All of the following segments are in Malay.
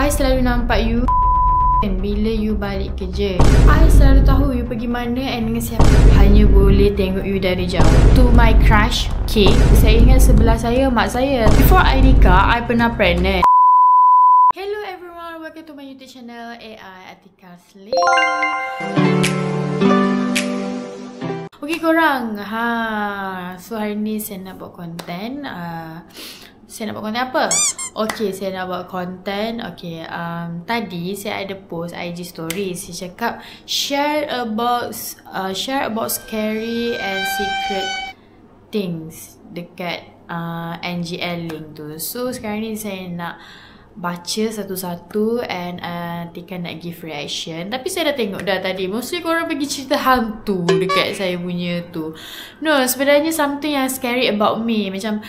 I selalu nampak you bila you balik kerja. I selalu tahu you pergi mana and dengan siapa. Hanya boleh tengok you dari jauh. To my crush, okay, saya ingat sebelah saya mak saya. Before I nikah, I pernah pregnant. Hello everyone, welcome to my YouTube channel AI Atika Slay. Okay korang, so hari ni saya nak buat konten. Saya nak buat konten apa? Okay, saya nak buat konten. Okay, tadi saya ada post IG story. Saya cakap share about scary and secret things dekat NGL link tu. So sekarang ni saya nak baca satu-satu and Tika nak give reaction. Tapi saya dah tengok dah tadi. Mostly korang pergi cerita hantu dekat saya punya tu. No, sebenarnya something yang scary about me. Macam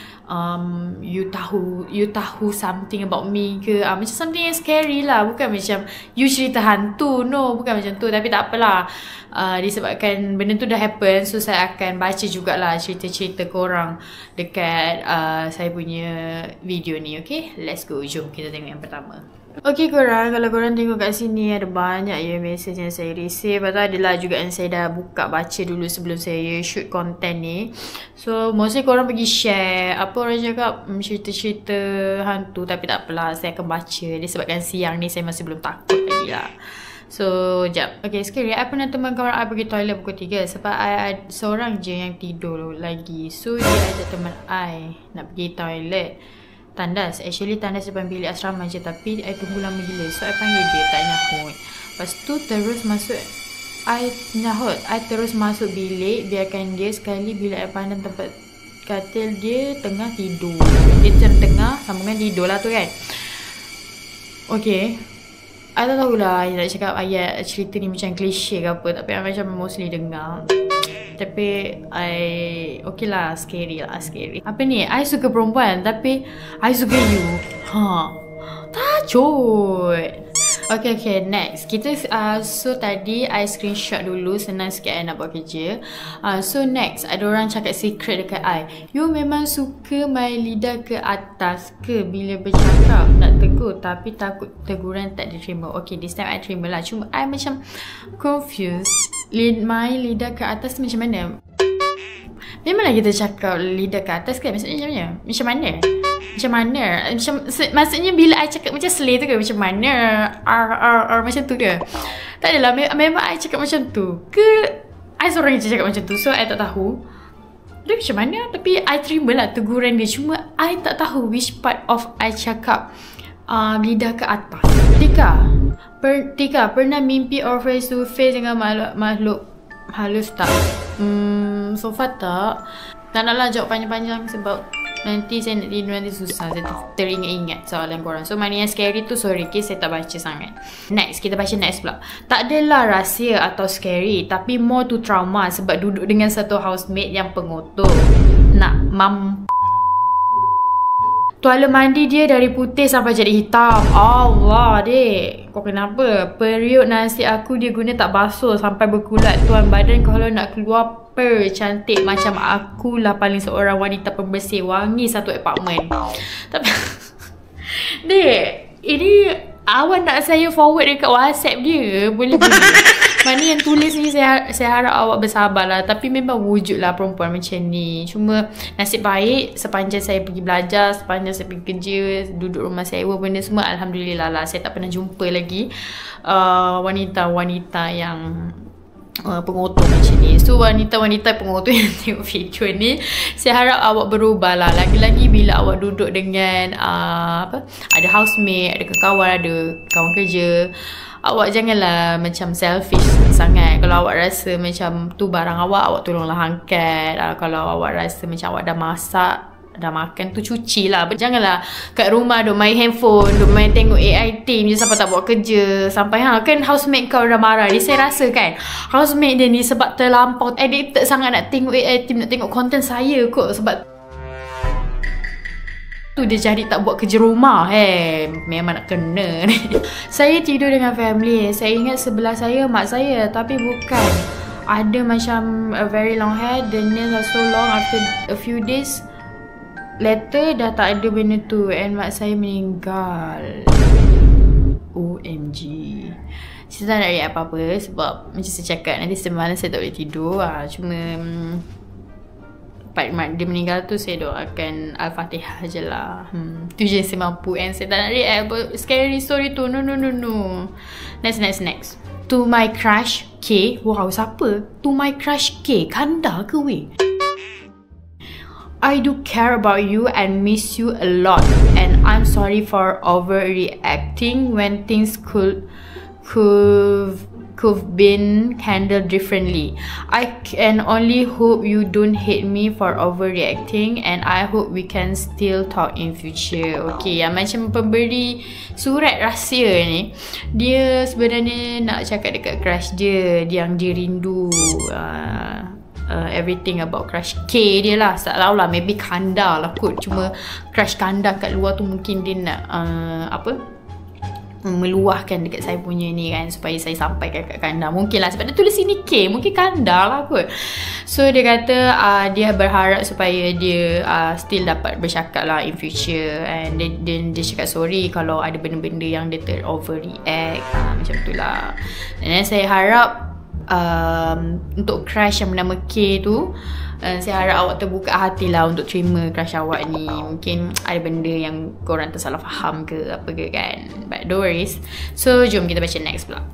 you tahu something about me ke, macam something yang scary lah. Bukan macam you cerita hantu. No, bukan macam tu. Tapi tak apalah, disebabkan benda tu dah happen, so saya akan baca jugalah cerita-cerita korang dekat saya punya video ni. Okay, let's go. Jom kita tengok yang pertama. Okay korang, kalau korang tengok kat sini ada banyak ya message yang saya receive. Lepas tu adalah juga yang saya dah buka baca dulu sebelum saya shoot konten ni. So mostly korang pergi share apa orang cakap, cerita-cerita hantu. Tapi tak apalah, saya akan baca. Disebabkan siang ni saya masih belum takut lagi lah. So jap. Okay, scary. I pernah teman kawan I pergi toilet pukul 3 sebab I seorang je yang tidur lagi. So dia ajak teman I nak pergi toilet. Tandas. Actually tandas depan bilik asrama je, tapi I tunggu lama gila. So I panggil dia, tak nyahut. Lepas tu terus masuk, I nyahut. I terus masuk bilik, biarkan dia. Sekali bila I pandang tempat katil dia tengah tidur. Dia tengah sambungan tidur lah tu kan. Okay, I tak tahulah I nak cakap ayat cerita ni macam klise ke apa. Tapi I macam mostly dengar. Tapi okay lah, scary lah, scary. Apa ni, I suka perempuan tapi I suka you. Tajuk. Okay, next. Kita so tadi I screenshot dulu, senang sikit I nak buat kerja. So next, ada orang cakap secret dekat I. You memang suka main lidah ke atas ke bila bercakap? Nak tegur tapi takut teguran tak diterima. Okay, this time I terima lah. Cuma I macam confused. Main lidah ke atas tu macam mana? Memanglah kita cakap lidah ke atas kan? Maksudnya macam mana? Macam mana? Macam mana? Maksudnya bila I cakap macam slay tu ke? Macam mana? Macam tu ke? Tak adalah, memang I cakap macam tu ke I seorang je cakap macam tu? So I tak tahu dia macam mana. Tapi I terima lah teguran dia. Cuma I tak tahu which part of I cakap lidah ke atas. Tika pernah mimpi or face to face dengan makhluk halus tak? So far tak. Tak naklah jawab panjang-panjang sebab nanti saya nak tidur, nanti susah. Saya teringat-ingat soalan korang. So mana yang scary tu sorry, okay, saya tak baca sangat. Next, kita baca next pula. Tak adalah rahsia atau scary, tapi more to trauma sebab duduk dengan satu housemate yang pengotor. Nak tuala mandi dia dari putih sampai jadi hitam. Allah dek, kau kenapa? Periuk nasi aku dia guna tak basuh sampai berkulat. Tuan badan kalau nak keluar cantik macam akulah paling seorang wanita pembersih wangi satu apartmen. Tapi dek, ini awak nak saya forward dekat WhatsApp dia? Boleh. Mana yang tulis ni saya harap awak bersabar lah. Tapi memang wujud lah perempuan macam ni. Cuma nasib baik sepanjang saya pergi belajar, sepanjang saya pergi kerja, duduk rumah sewa benda semua, alhamdulillah lah saya tak pernah jumpa lagi wanita-wanita yang pengotor macam ni. So wanita-wanita pengotor yang tengok video ni, saya harap awak berubah lah. Lagi-lagi bila awak duduk dengan ada housemate, ada kawan, ada kawan kerja, awak janganlah macam selfish sangat. Kalau awak rasa macam tu barang awak tolonglah angkat. Kalau awak rasa macam awak dah masak, dah makan tu cuci lah. Janganlah kat rumah duk main handphone, duk main tengok AI team je sampai tak buat kerja. Sampai kan housemate kau dah marah. Dia saya rasa kan housemate dia ni sebab terlampau addicted sangat nak tengok AI team, nak tengok konten saya kot. Sebab tu dia jadi tak buat kerja rumah. Memang nak kena ni. Saya tidur dengan family. Saya ingat sebelah saya mak saya, tapi bukan. Ada macam a very long hair. The nails are so long. After a few days later dah tak ada benda tu and mak saya meninggal. saya tak nak react apa-apa sebab macam saya cakap, nanti semalam saya tak boleh tidur. Cuma part mak dia meninggal tu saya doakan Al-Fatihah je lah. Tu je saya mampu, and saya tak nak react about scary story tu. No. Next. To my crush K. Wow, siapa? To my crush K. Kanda ke weh? I do care about you and miss you a lot, and I'm sorry for overreacting when things could been handled differently. I can only hope you don't hate me for overreacting, and I hope we can still talk in future. Okay, yang macam pemberi surat rahsia ni, dia sebenarnya nak cakap dekat crush dia yang dia rindu everything about crush K dia lah. Tak tahu lah, maybe Kanda lah kot. Cuma crush Kanda kat luar tu mungkin dia nak meluahkan dekat saya punya ni kan, supaya saya sampaikan kat Kanda. Mungkin lah sebab dia tulis sini K, mungkin Kanda lah kot. So dia kata dia berharap supaya dia still dapat bercakap lah in future, and dia cakap sorry kalau ada benda-benda yang dia overreact macam tu lah. And then saya harap untuk crush yang bernama K tu, saya harap awak terbuka hati lah untuk terima crush awak ni. Mungkin ada benda yang korang tersalah faham ke apa ke kan, but don't worries. So jom kita baca next pula.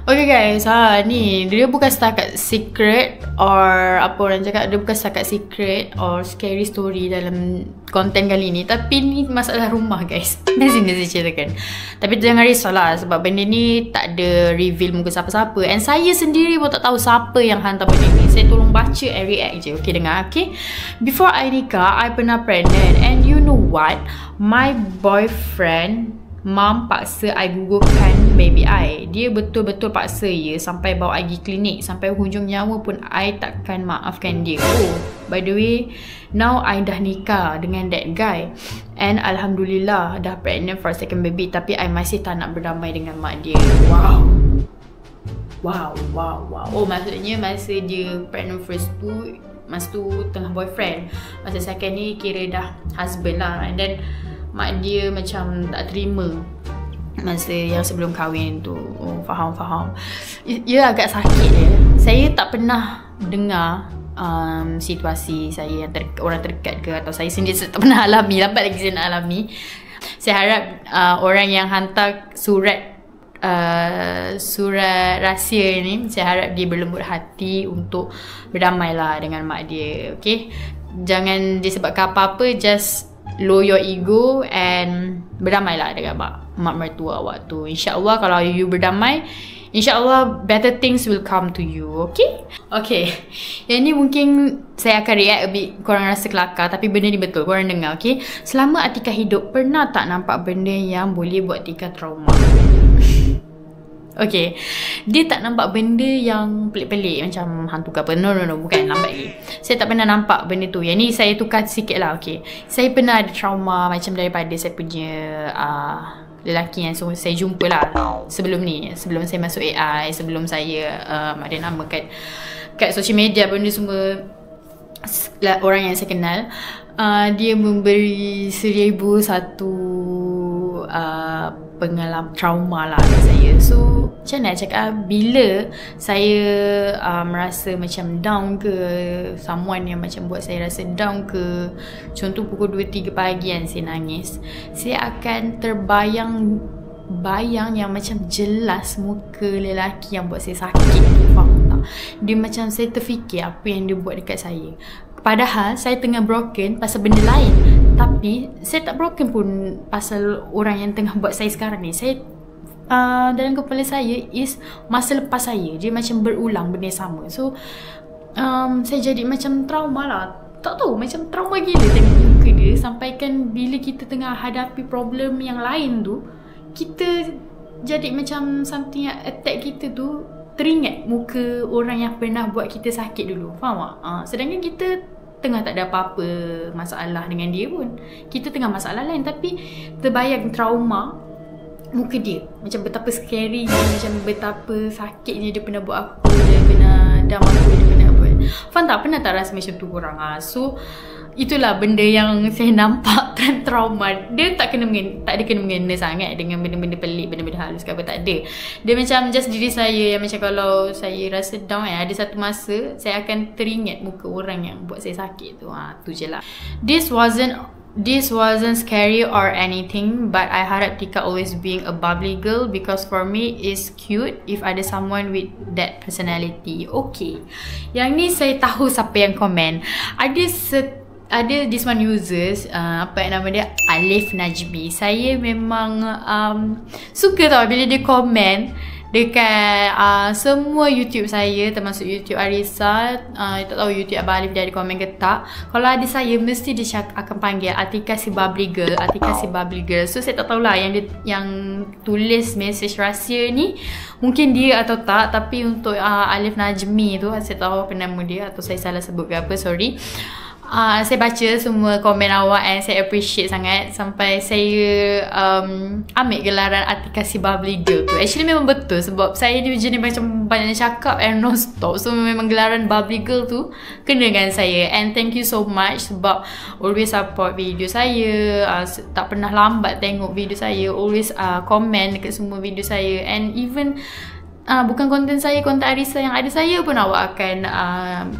Okay guys, ni dia bukan setakat secret or apa orang cakap, dia bukan setakat secret or scary story dalam konten kali ni, tapi ni masalah rumah guys. Nanti saya ceritakan. Tapi jangan risaulah sebab benda ni tak ada reveal muka siapa-siapa, and saya sendiri pun tak tahu siapa yang hantar benda ni. Saya tolong baca and react je. Okay, dengar. Okay, before I nikah, I pernah pregnant, and you know what, my boyfriend mom paksa I gugurkan baby I. Dia betul-betul paksa sampai bawa I pergi klinik. Sampai hujung nyawa pun I takkan maafkan dia. Oh, by the way, now I dah nikah dengan that guy, and Alhamdulillah dah pregnant for second baby. Tapi I masih tak nak berdamai dengan mak dia. Wow. Oh, maksudnya masa dia pregnant first tu, masa tu tengah boyfriend. Masa second ni kira dah husband lah. And then mak dia macam tak terima masa yang sebelum kahwin tu. Oh, faham. Ia agak sakit dia. Saya tak pernah dengar situasi saya yang orang terdekat ke, atau saya sendiri tak pernah alami. Lambat lagi saya nak alami. Saya harap orang yang hantar surat rahsia ni, saya harap dia berlembut hati untuk berdamai lah dengan mak dia. Okay, jangan disebabkan apa-apa, just low your ego and berdamailah dengan mak mertua awak tu. InsyaAllah kalau you berdamai, InsyaAllah better things will come to you. Okay, yang ni mungkin saya akan react a bit, korang rasa kelakar, tapi benda ni betul, korang dengar. Okay, selama Atika hidup, pernah tak nampak benda yang boleh buat Atika trauma? Okay, dia tak nampak benda yang pelik-pelik macam hantu ke apa. No, bukan, lambat lagi. Saya tak pernah nampak benda tu. Yang ni saya tukar sikit lah. Okay, saya pernah ada trauma macam daripada saya punya lelaki yang saya jumpa lah sebelum ni. Sebelum saya masuk AI, sebelum saya ada nama kat social media, benda semua, orang yang saya kenal. Dia memberi 1001 pengalaman trauma lah kat saya. So macam mana nak cakap, bila saya merasa macam down ke, someone yang macam buat saya rasa down ke, contoh pukul 2-3 pagi kan saya nangis, saya akan terbayang yang macam jelas muka lelaki yang buat saya sakit. Faham tak? Dia macam saya terfikir apa yang dia buat dekat saya, padahal saya tengah broken pasal benda lain. Tapi saya tak broken pun pasal orang yang tengah buat saya sekarang ni. Saya dalam kepala saya is masa lepas saya, dia macam berulang benda sama. So saya jadi macam trauma lah. Tak tahu, macam trauma gila tengok muka dia. Sampaikan bila kita tengah hadapi problem yang lain tu, kita jadi macam something yang attack kita tu, teringat muka orang yang pernah buat kita sakit dulu. Faham tak? Sedangkan kita tengah tak ada apa-apa masalah dengan dia pun. Kita tengah masalah lain, tapi terbayang trauma muka dia. Macam betapa scary dia, macam betapa sakitnya dia pernah buat aku, dia pernah dam aku, dia pernah buat. Faham tak? Pernah tak rasa macam tu korang? So itulah benda yang saya nampak trauma. Dia tak ada kena-mengena sangat dengan benda-benda pelik, benda-benda halus ke apa, tak ada. Dia macam just diri saya yang macam kalau saya rasa down ada satu masa saya akan teringat muka orang yang buat saya sakit tu. Tu je lah. This wasn't scary or anything, but I harap Tika always being a bubbly girl because for me it's cute if ada someone with that personality. Okay, yang ni saya tahu siapa yang komen. Ada this one users, apa yang nama dia, Alif Najmi. Saya memang suka tau bila dia komen dekat semua YouTube saya, termasuk YouTube Arisa. Tak tahu YouTube Abang Alif dia ada komen ke tak. Kalau ada saya, mesti dia akan panggil Atika si bubbly girl, Atika si bubbly girl. So saya tak tahulah yang tulis message rahsia ni mungkin dia atau tak. Tapi untuk Alif Najmi tu, saya tahu apa nama dia, atau saya salah sebut ke apa, sorry. Saya baca semua komen awak and saya appreciate sangat. Sampai saya ambil gelaran Atika si bubbly girl tu. Actually memang betul, sebab saya ni jenis macam banyak cakap and non stop. So memang gelaran bubbly girl tu kena dengan saya. And thank you so much sebab always support video saya, tak pernah lambat tengok video saya, always komen dekat semua video saya. And even bukan konten saya, konten Arisa yang ada saya pun awak akan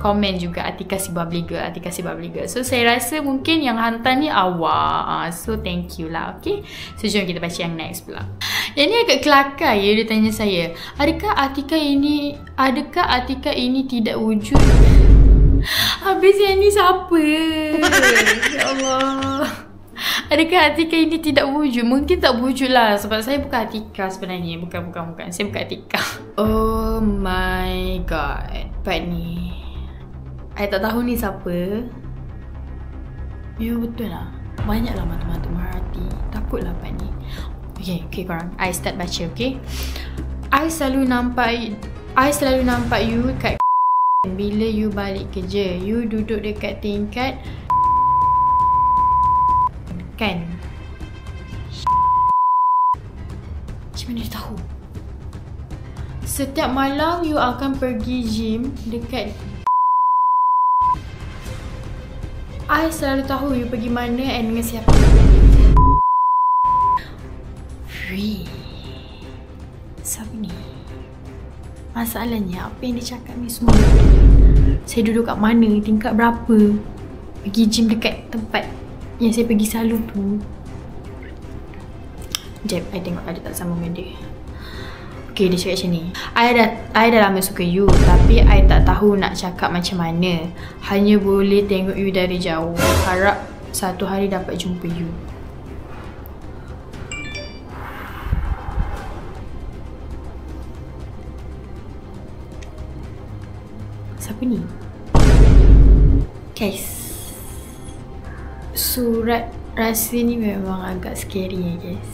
komen juga Atika si bubbly girl, Atika si bubbly girl. So saya rasa mungkin yang hantar ni awak. So thank you lah. Okay, so jom kita baca yang next pula. Yang ni agak kelakar ya, dia tanya saya, adakah Atika ini tidak wujud? Habis yang ni siapa? Ya Allah, adakah Atika ini tidak wujud? Mungkin tak wujud lah, sebab saya bukan Atika sebenarnya. Bukan. Saya bukan Atika. Oh my god, part ni I tak tahu ni siapa. Ya betul lah, banyak lah mata-mata merhati. Takutlah part ni. Okay korang, I start baca. Okay, I selalu nampak you kat bila you balik kerja. You duduk dekat tingkat kan? Macam mana dia tahu? Setiap malam you akan pergi gym dekat. I selalu tahu you pergi mana and dengan siapa. Free. Siapa ni? Masalahnya apa yang dia cakap ni semua saya duduk kat mana, tingkat berapa, pergi gym dekat tempat yang saya pergi selalu tu. Sekejap, I tengok ada tak sama dengan dia. Okay, dia cakap macam ni. I dah lama suka you, tapi I tak tahu nak cakap macam mana. Hanya boleh tengok you dari jauh. Harap satu hari dapat jumpa you. Siapa ni? Guys, surat rahsia ni memang agak scary ya guys.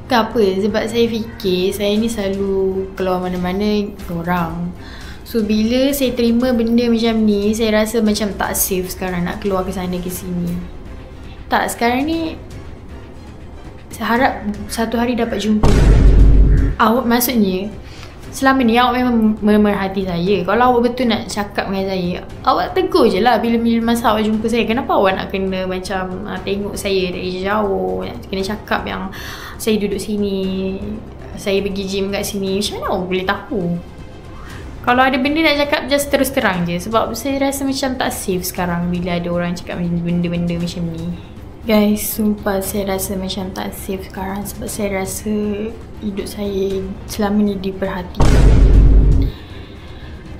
Tak apa, sebab saya fikir saya ni selalu keluar mana-mana orang. So bila saya terima benda macam ni, saya rasa macam tak safe sekarang nak keluar ke sana ke sini. Tak, sekarang ni saya harap satu hari dapat jumpa. Awak maksudnya selama ni awak memang memerhati saya. Kalau awak betul nak cakap dengan saya, awak tegur je lah bila masa awak jumpa saya. Kenapa awak nak kena macam tengok saya dari jauh, nak kena cakap yang saya duduk sini, saya pergi gym kat sini. Macam mana awak boleh tahu? Kalau ada benda nak cakap, just terus terang je. Sebab saya rasa macam tak safe sekarang bila ada orang cakap benda-benda macam ni. Guys, sumpah saya rasa macam tak safe sekarang. Sebab saya rasa hidup saya selama ni diperhatikan.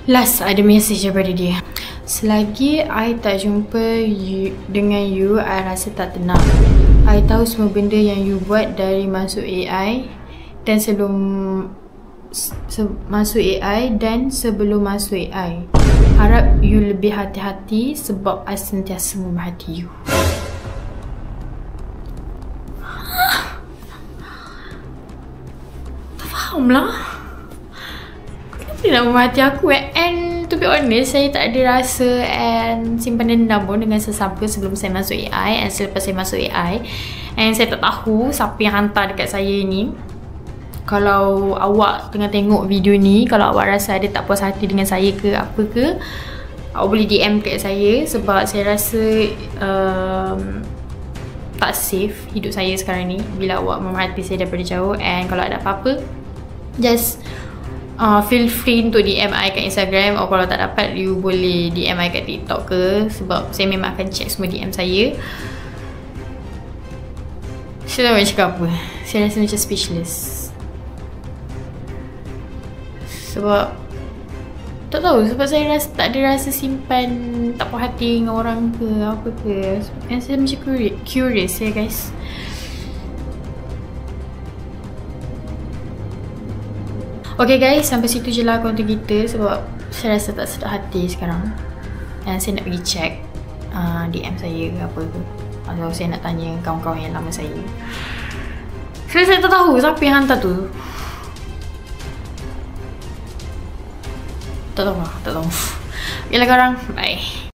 Last ada message daripada dia. Selagi I tak jumpa dengan you, I rasa tak tenang. I tahu semua benda yang you buat dari masuk AI dan masuk AI dan sebelum masuk AI. Harap you lebih hati-hati sebab I sentiasa memerhati you. Tak faham lah. Kenapa dia nak memerhati aku and to be honest, saya tak ada rasa and simpan dendam pun dengan sesiapa sebelum saya masuk AI and selepas saya masuk AI. And saya tak tahu siapa yang hantar dekat saya ni. Kalau awak tengah tengok video ni, kalau awak rasa ada tak puas hati dengan saya ke apa ke, awak boleh DM kat saya sebab saya rasa tak safe hidup saya sekarang ni bila awak memerhati saya daripada jauh. And kalau ada apa-apa, just feel free untuk DM I kat Instagram, atau kalau tak dapat, you boleh DM I kat TikTok ke, sebab saya memang akan check semua DM saya. Saya tak nak cakap apa, saya rasa macam speechless. Sebab tak tahu, sebab saya rasa tak ada rasa simpan tak puas hati dengan orang ke apa ke. And saya macam curious ya guys. Okay guys, sampai situ je lah konten kita sebab saya rasa tak sedap hati sekarang. Dan saya nak pergi check DM saya ke apa ke, atau saya nak tanya kawan-kawan yang lama saya. Saya tak tahu siapa yang hantar tu. Tak tahu lah, tak tahu. Okay lah korang, bye.